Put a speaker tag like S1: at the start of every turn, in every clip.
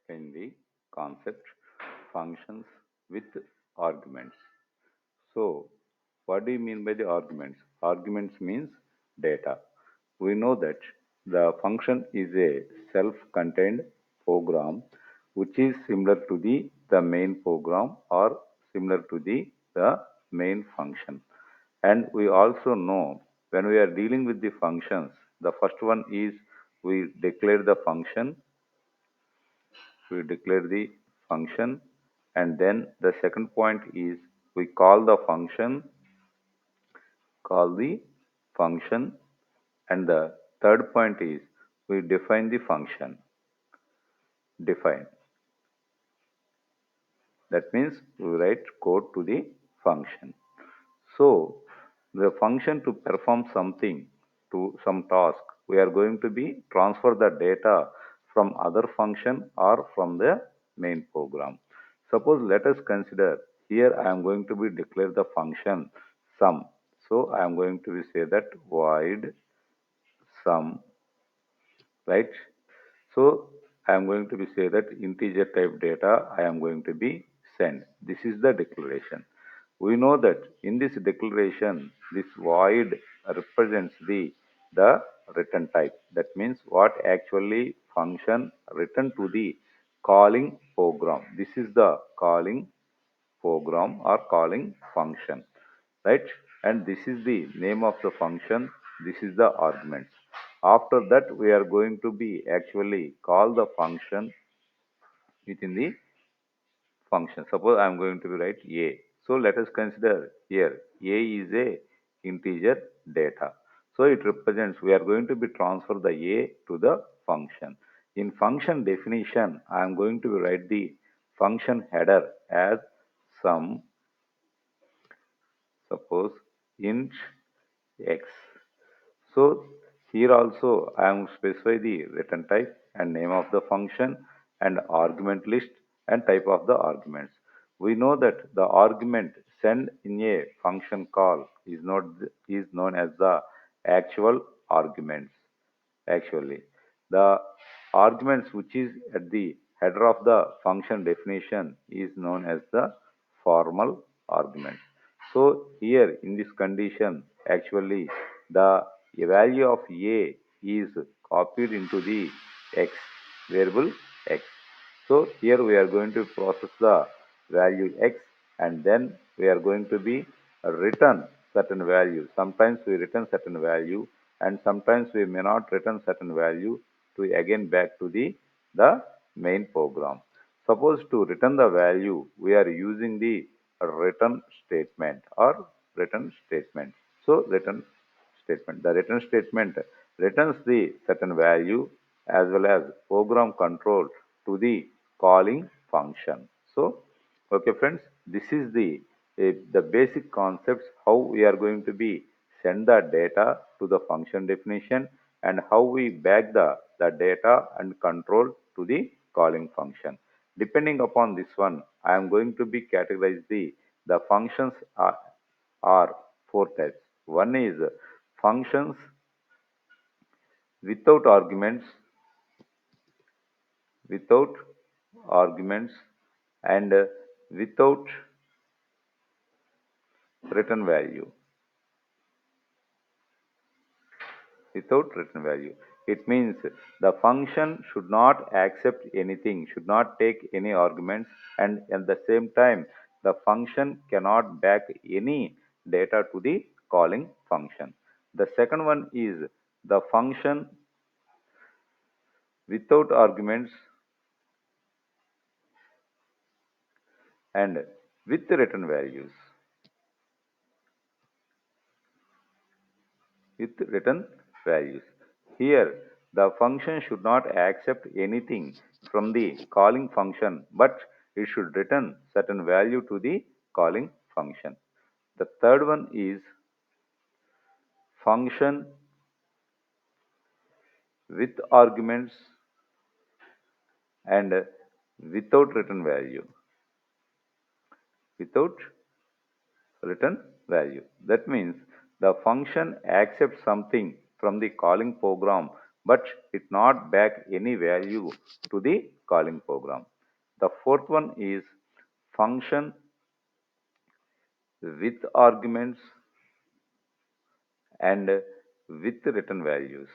S1: in the concept functions with arguments. So, what do you mean by the arguments? Arguments means data. We know that the function is a self-contained program which is similar to the main program or similar to the main function. And we also know when we are dealing with the functions, the first one is we declare the function, and then the second point is we call the function, and the third point is we define the function. Define. That means we write code to the function. So the function to perform something, to some task, we are going to be transfer the data from other function or from the main program. Suppose let us consider here I am going to be declare the function sum. So I am going to be say that void sum, right? So I am going to be say that integer type data I am going to be send. This is the declaration. We know that in this declaration, this void represents the return type. That means what actually function return to the calling program. This is the calling program or calling function, right? And this is the name of the function. This is the arguments. After that, we are going to be actually call the function within the function. Suppose I am going to be write a. So let us consider here a is a integer data. So it represents we are going to be transfer the a to the function. In function definition, I am going to write the function header as sum, suppose int x. So here also I am specify the return type and name of the function and argument list and type of the arguments. We know that the argument sent in a function call is known as the actual arguments. Actually, the arguments which is at the header of the function definition is known as the formal arguments. So here in this condition, actually the value of a is copied into the x variable x. So here we are going to process the value x, and then we are going to be return certain value. Sometimes we return certain value, and sometimes we may not return certain value to again back to the main program. Suppose to return the value, we are using the return statement or return statement. So return statement. The return statement returns the certain value as well as program control to the calling function. So, okay friends, this is the basic concepts how we are going to be send the data to the function definition and how we back the data and control to the calling function. Depending upon this one, I am going to be categorize the functions are four types. One is functions without arguments, without arguments, and without return value. Without return value. It means the function should not accept anything, should not take any arguments, and at the same time, the function cannot back any data to the calling function. The second one is the function without arguments and with return values. With return values. Here, the function should not accept anything from the calling function, but it should return certain value to the calling function. The third one is function with arguments and without return value. Without return value. That means the function accepts something from the calling program, but it not back any value to the calling program. The fourth one is function with arguments and with written values.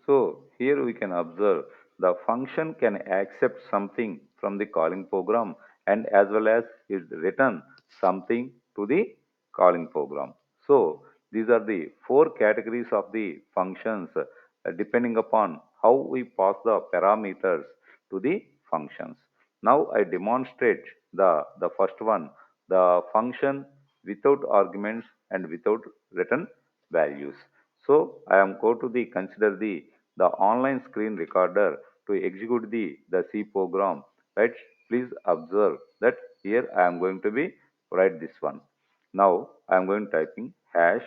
S1: So here we can observe the function can accept something from the calling program and as well as it return something to the calling program. So these are the four categories of the functions depending upon how we pass the parameters to the functions. Now I demonstrate the first one, the function without arguments and without written values. So I am going to consider the online screen recorder to execute the C program. Right? Please observe that here I am going to be write this one. Now I am going typing hash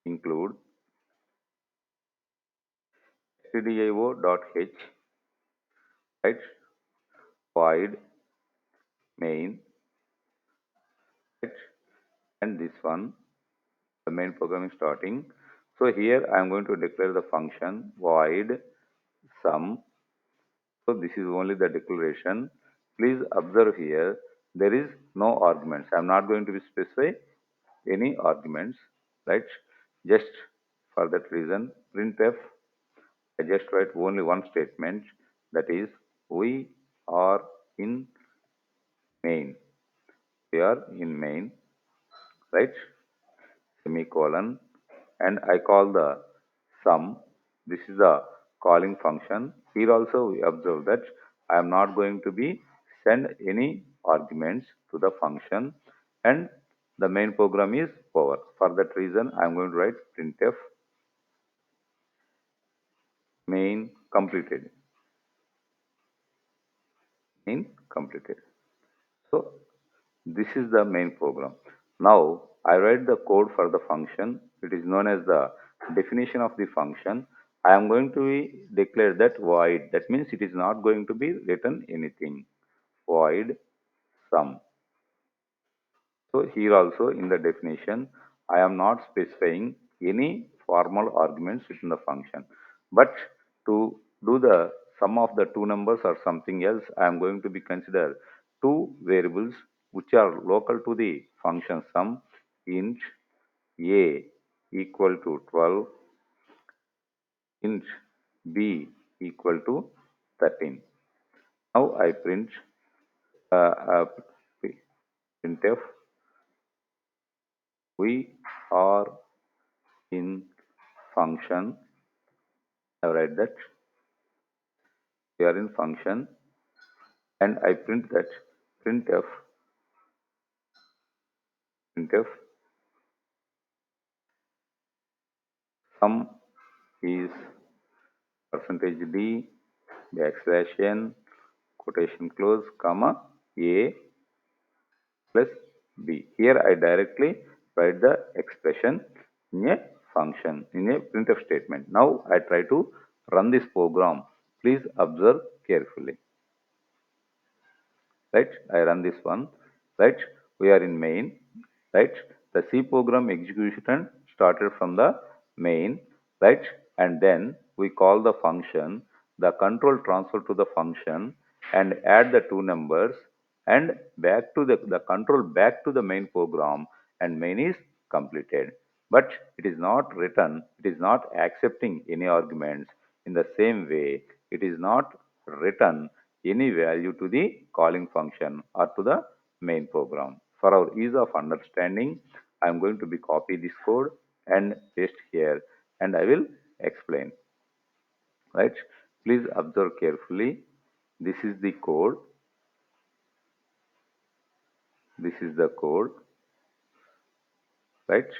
S1: include stdio.h, right, void main, right, and this one the main program is starting. So here I am going to declare the function void sum. So this is only the declaration. Please observe here, there is no arguments. I am not going to be specify any arguments, right? Just for that reason, printf, I just write only one statement, that is, we are in main. We are in main, right? Semicolon, and I call the sum. This is the calling function. Here also we observe that I am not going to be send any arguments to the function and the main program is over. For that reason I am going to write printf main completed. Main completed. So this is the main program. Now I write the code for the function. It is known as the definition of the function. I am going to be declare that void. That means it is not going to be written anything. Void sum. So here also in the definition, I am not specifying any formal arguments within the function. But to do the sum of the two numbers or something else, I am going to be consider two variables which are local to the function sum, int a equal to 12, int b equal to 13. Now I print uh, printf we are in function. I write that we are in function and I print that printf printf sum is percentage d backslash n quotation close comma a plus b. Here I directly write the expression in a function in a printf statement. Now I try to run this program. Please observe carefully. Right, I run this one, right, we are in main, right, the C program execution started from the main, right, and then we call the function, the control transfer to the function and add the two numbers and back to the control back to the main program and main is completed, but it is not written, it is not accepting any arguments. In the same way, it is not written any value to the calling function or to the main program. For our ease of understanding, I am going to be copy this code and paste here and I will explain. Right? Please observe carefully. This is the code. This is the code. Right?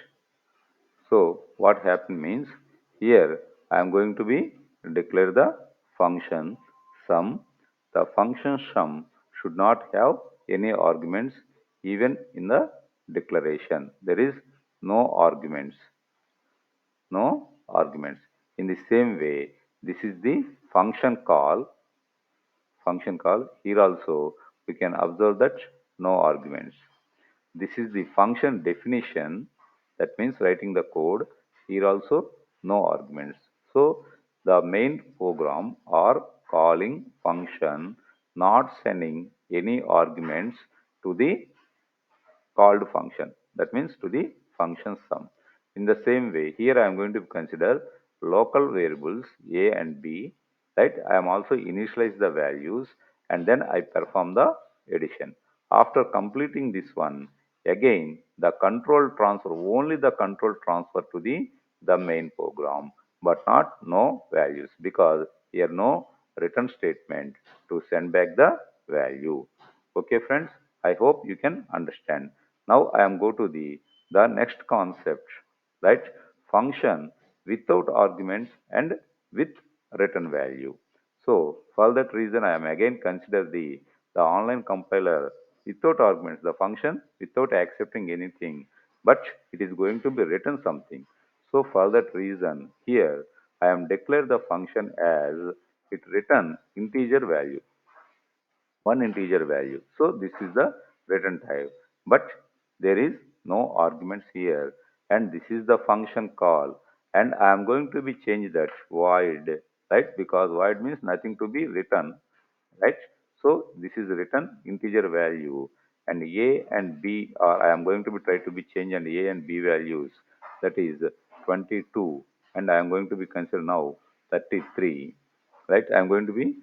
S1: So what happened means here I am going to be declare the function sum. The function sum should not have any arguments even in the declaration. There is no arguments. No arguments. In the same way, this is the function call. Function call. Here also we can observe that no arguments. This is the function definition. That means writing the code. Here also no arguments. So the main program or calling function not sending any arguments to the called function. That means to the function sum. In the same way, here I am going to consider local variables a and b. Right? I am also initialize the values and then I perform the addition. After completing this one, again the control transfer, only the control transfer to the main program, but not no values because here no return statement to send back the value. Okay, friends, I hope you can understand. Now I am go to the next concept, right? Function without arguments and with return value. So for that reason, I am again consider the online compiler without arguments, the function without accepting anything, but it is going to be written something. So for that reason, here I am declare the function as it return integer value, one integer value. So this is the return type, but there is no arguments here, and this is the function call, and I am going to be change that void, right? Because void means nothing to be written, right? So this is written integer value, and a and b are I am going to be try to be change and a and b values, that is 22, and I am going to be consider now 33, right? I am going to be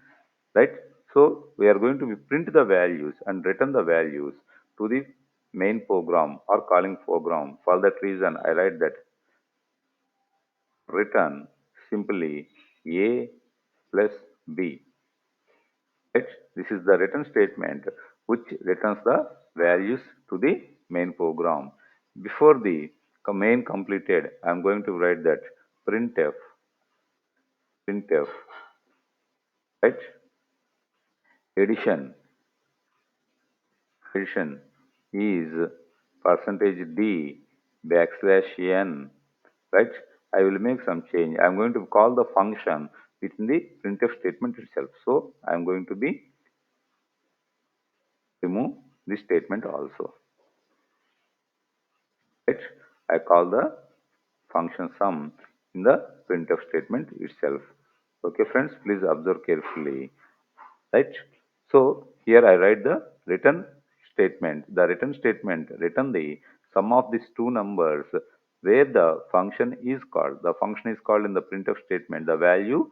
S1: right. So we are going to be print the values and return the values to the main program or calling program. For that reason, I write that return simply a plus b. Right? This is the return statement which returns the values to the main program. Before the main completed, I am going to write that printf, right? Addition, addition is percentage d backslash n, right? I will make some change. I'm going to call the function within the printf statement itself. So I'm going to be remove this statement also, right? I call the function sum in the printf statement itself. Okay, friends, please observe carefully, right? So here I write the return statement. The return statement return the sum of these two numbers where the function is called. The function is called in the printf statement. The value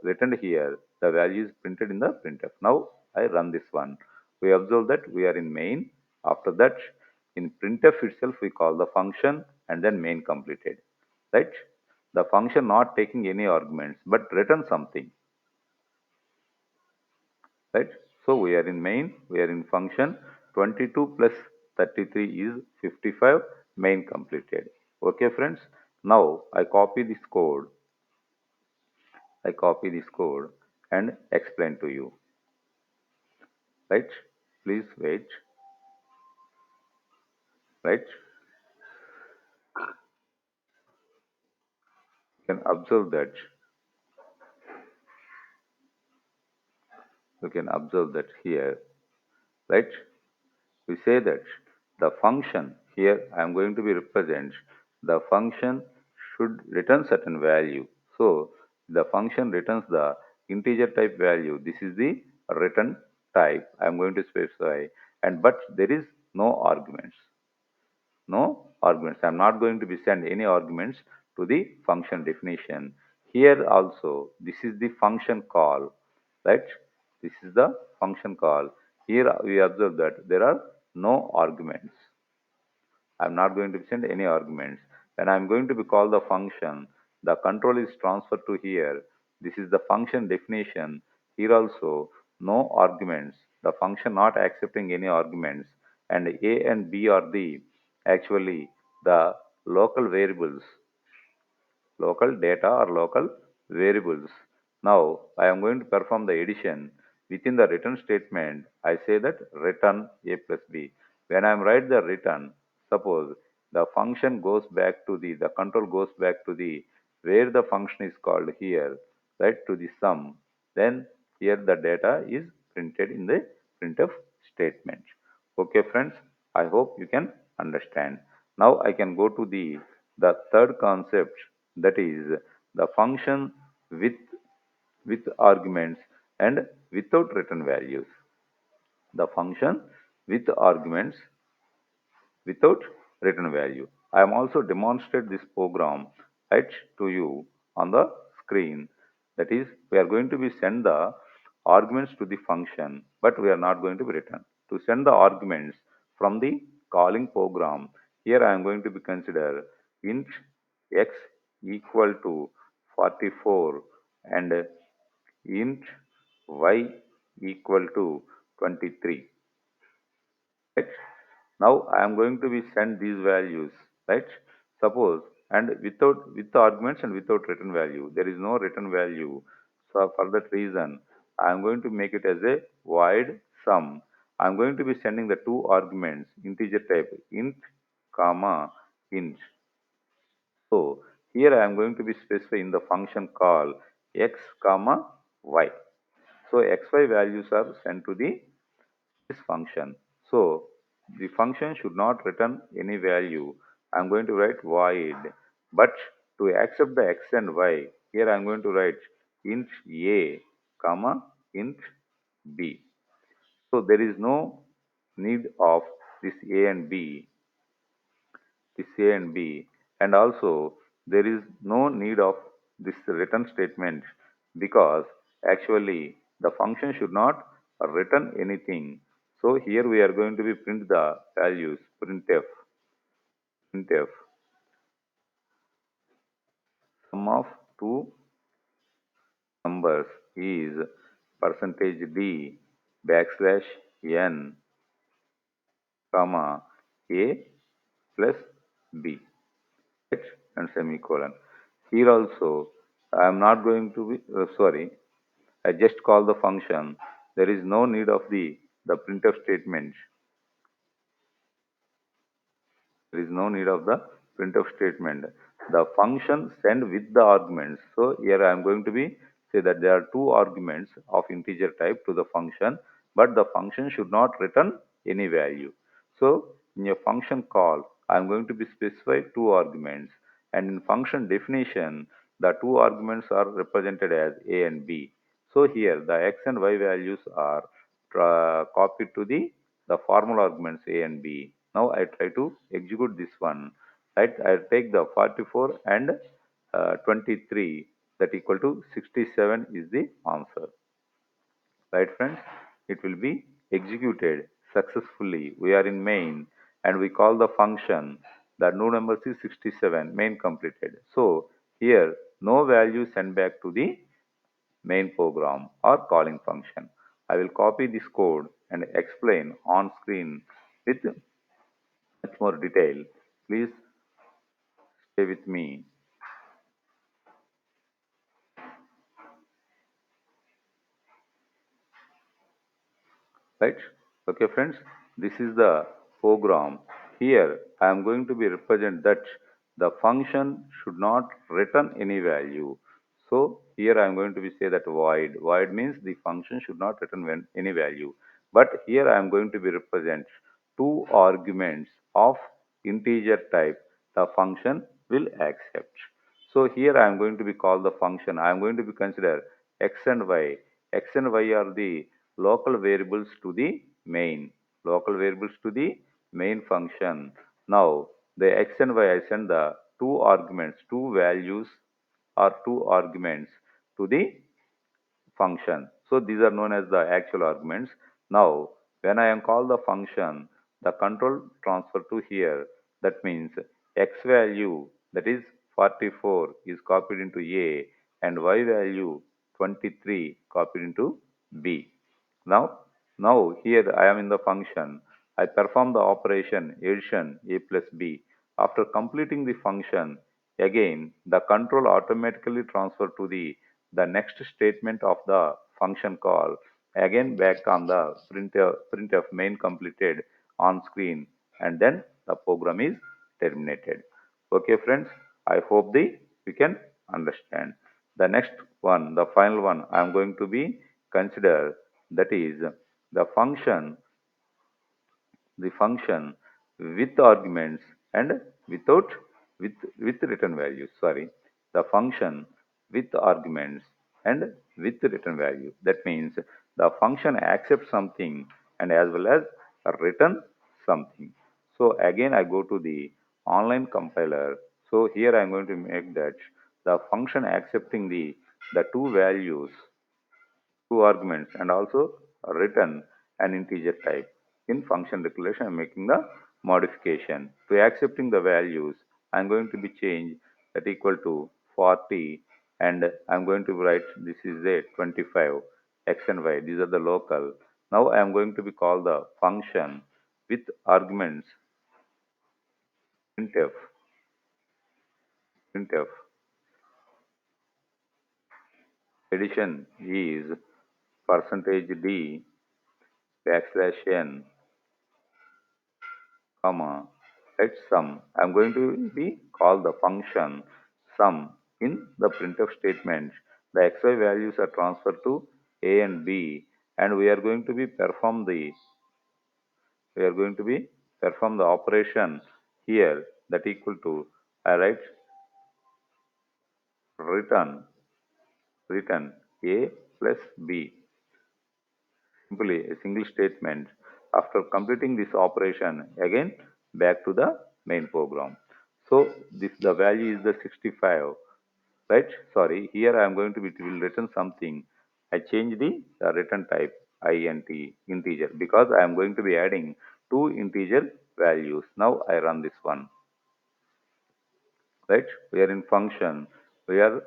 S1: written here, the value is printed in the printf. Now I run this one. We observe that we are in main. After that, in printf itself, we call the function and then main completed, right? The function not taking any arguments but return something, right? So we are in main, we are in function. 22 plus 33 is 55, main completed. Okay, friends. Now I copy this code and explain to you, right? Please wait, right? You can observe that, you can observe that here, right? We say that the function here I am going to be represent the function should return certain value. So the function returns the integer type value. This is the return type I am going to specify, and but there is no arguments. No arguments. I am not going to be send any arguments to the function definition. Here also, this is the function call, right? This is the function call. Here we observe that there are no arguments. I'm not going to send any arguments. When I'm going to be call the function, the control is transferred to here. This is the function definition. Here also, no arguments. The function not accepting any arguments. And A and B are the actually the local variables, local data or local variables. Now I am going to perform the addition within the return statement. I say that return a plus b. When I am write the return, suppose the function goes back to the control goes back to the where the function is called here, right, to the sum. Then here the data is printed in the printf statement. Okay, friends, I hope you can understand. Now I can go to the third concept, that is the function with with arguments and without return values. The function with arguments without return value. I am also demonstrate this program right to you on the screen. That is, we are going to be send the arguments to the function, but we are not going to be return. To send the arguments from the calling program, here I am going to be consider int x equal to 44 and int y equal to 23. Right? Now I am going to be send these values, right? Suppose, and without with the arguments and without return value, there is no return value. So for that reason, I am going to make it as a void sum. I am going to be sending the two arguments, integer type int, comma int. So here I am going to be specifying the function call x, comma y. So xy values are sent to the this function. So the function should not return any value. I'm going to write void, but to accept the x and y, here I'm going to write int a, comma int b. So there is no need of this a and b, this a and b, and also there is no need of this return statement, because actually the function should not return anything. So here we are going to be print the values, printf sum of two numbers is percentage d backslash n, comma a plus b, right? And semicolon. Here also I am not going to be sorry, I just call the function. There is no need of the printf statement. There is no need of the printf statement. The function send with the arguments. So here I am going to be say that there are two arguments of integer type to the function, but the function should not return any value. So in a function call, I am going to be specify two arguments, and in function definition, the two arguments are represented as a and b. So here the x and y values are copied to the formal arguments a and b. Now I try to execute this one. Right, I take the 44 and 23, that equal to 67 is the answer. Right, friends? It will be executed successfully. We are in main and we call the function. The new number is 67, main completed. So here no value sent back to the main program or calling function. I will copy this code and explain on screen with much more detail. Please stay with me. Right? Okay, friends, this is the program. Here I am going to be represent that the function should not return any value. So here I am going to be say that void means the function should not return any value, but here I am going to be represent two arguments of integer type the function will accept. So here I am going to be call the function. I am going to be consider x and y. X and y are the local variables to the main. Local variables to the main function. Now the x and y I send the two arguments, two values or two arguments to the function. So these are known as the actual arguments. Now, when I am call the function, the control transfer to here. That means x value, that is 44, is copied into A, and y value 23 copied into B. Now here I am in the function. I perform the operation addition a plus b. After completing the function, again the control automatically transfer to the next statement of the function call. Again back on the printf main completed on screen, and then the program is terminated. Okay, friends. I hope we can understand. The next one, the final one, I am going to be consider, that is the function with arguments and without with return values. Sorry, the function with arguments and with return value. That means the function accepts something and as well as return something. So again I go to the online compiler. So here I'm going to make that the function accepting the two values, two arguments, and also return an integer type. In function declaration, I'm making the modification. To accepting the values, I'm going to be changed that equal to 40, and I'm going to write this is a 25, x and y. These are the local. Now I'm going to be call the function with arguments printf. Printf addition is percentage %d backslash n comma, let sum. I'm going to be call the function sum in the printf statement. The xy values are transferred to a and b, and we are going to be perform the operation here that equal to I write return a plus b, simply a single statement. After completing this operation, again back to the main program. So this the value is the 65, right? Sorry, here I am going to be, it will return something. I change the return type int integer because I am going to be adding two integer values. Now I run this one, right? We are in function, we are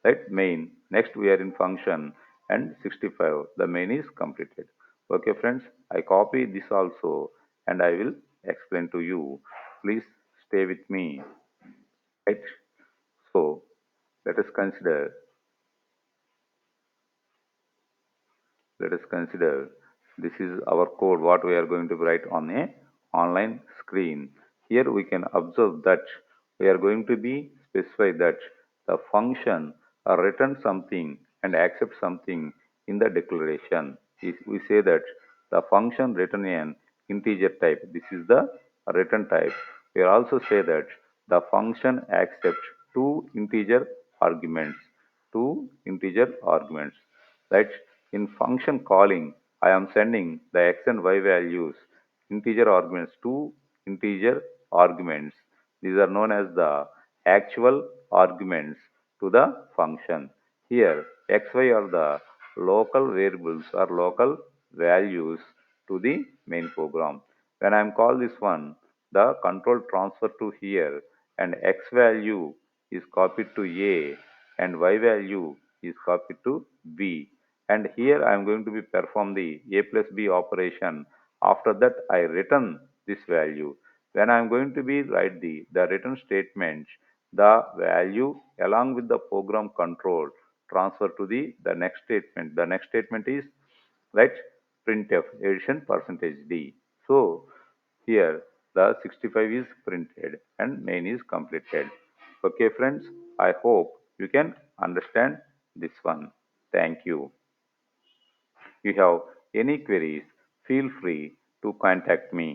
S1: right main. Next we are in function, and 65 the main is completed. Okay friends, I copy this also and I will explain to you. Please stay with me, right? So let us consider, let us consider this is our code what we are going to write on a online screen. Here we can observe that we are going to be specify that the function return something and accept something in the declaration. If we say that the function return an integer type, this is the return type. We also say that the function accepts two integer arguments, two integer arguments, right? In function calling, I am sending the x and y values, integer arguments, two integer arguments. These are known as the actual arguments to the function. Here, x, y are the local variables or local values to the main program. When I am call this one, the control transfer to here, and x value is copied to A and y value is copied to B. And here I am going to be perform the A plus B operation. After that I return this value. When I am going to be write the return statement, the value along with the program control transfer to the next statement. The next statement is right printf addition percentage %d. So here the 65 is printed and main is completed. Okay friends, I hope you can understand this one. Thank you. If you have any queries, feel free to contact me.